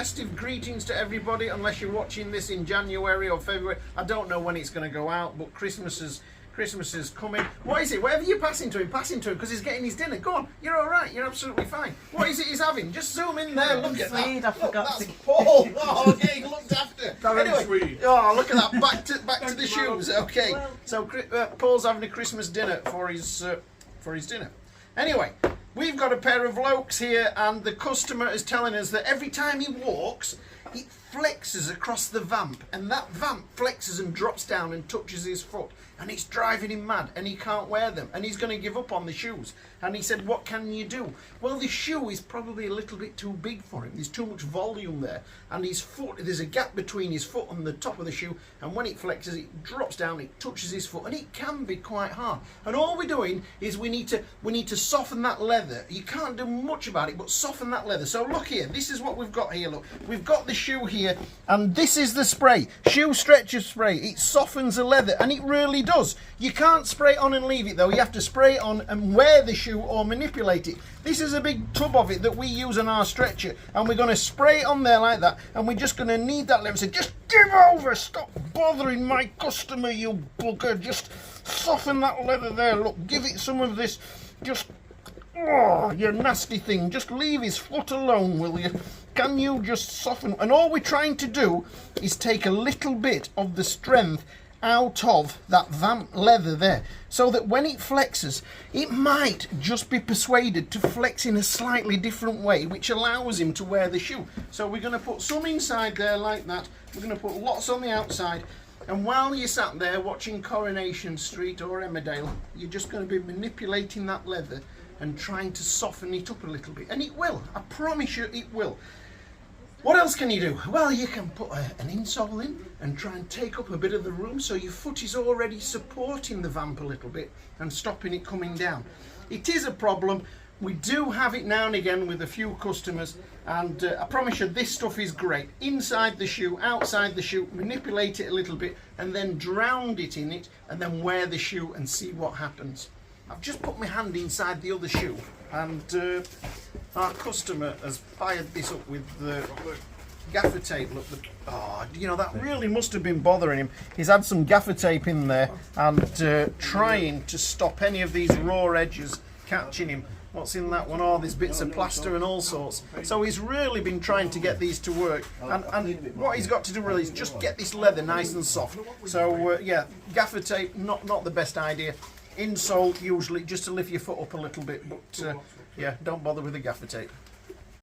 festive greetings to everybody, unless you're watching this in January or February. I don't know when it's going to go out, but Christmas is coming. What is it? Whatever you're passing to him, because he's getting his dinner. Go on, you're all right. You're absolutely fine. What is it he's having? Just zoom in there. Look at that. I forgot that's to... Paul. Oh, getting looked after. Anyway, oh, look at that. Back to the shoes. Okay. So Paul's having a Christmas dinner for his dinner. Anyway, we've got a pair of Lokes here, and the customer is telling us that every time he walks, it flexes across the Vamp, and that Vamp flexes and drops down and touches his foot, and it's driving him mad, and he can't wear them, and he's going to give up on the shoes. And he said, what can you do? Well, the shoe is probably a little bit too big for him. There's too much volume there, and his foot, there's a gap between his foot and the top of the shoe, and when it flexes, it drops down, it touches his foot, and it can be quite hard. And all we're doing is we need to soften that leather. You can't do much about it, but soften that leather. So look here, this is what we've got here. Look, we've got the shoe here, and this is the spray, shoe stretcher spray. It softens the leather, and it really does. You can't spray it on and leave it though. You have to spray it on and wear the shoe or manipulate it. This is a big tub of it that we use on our stretcher, and we're going to spray it on there like that, and we're just going to knead that leather. So just give over, stop bothering my customer, you bugger. Just soften that leather there. Look, give it some of this. Just, oh, you nasty thing. Just leave his foot alone, will you? Can you just soften? And all we're trying to do is take a little bit of the strength out of that Vamp leather there, so that when it flexes, it might just be persuaded to flex in a slightly different way, which allows him to wear the shoe. So we're going to put some inside there like that. We're going to put lots on the outside, and while you're sat there watching Coronation Street or Emmerdale, you're just going to be manipulating that leather and trying to soften it up a little bit, and it will. I promise you it will. What else can you do? Well, you can put an insole in and try and take up a bit of the room, so your foot is already supporting the Vamp a little bit and stopping it coming down. It is a problem. We do have it now and again with a few customers, and I promise you this stuff is great. Inside the shoe, outside the shoe, manipulate it a little bit and then drown it in it, and then wear the shoe and see what happens. I've just put my hand inside the other shoe, and our customer has fired this up with the gaffer tape. Look, oh, you know, that really must have been bothering him. He's had some gaffer tape in there and trying to stop any of these raw edges catching him. What's in that one? Oh, there's bits of plaster and all sorts. So he's really been trying to get these to work. And what he's got to do really is just get this leather nice and soft. So yeah, gaffer tape, not the best idea. Insole usually just to lift your foot up a little bit, but yeah, don't bother with the gaffer tape.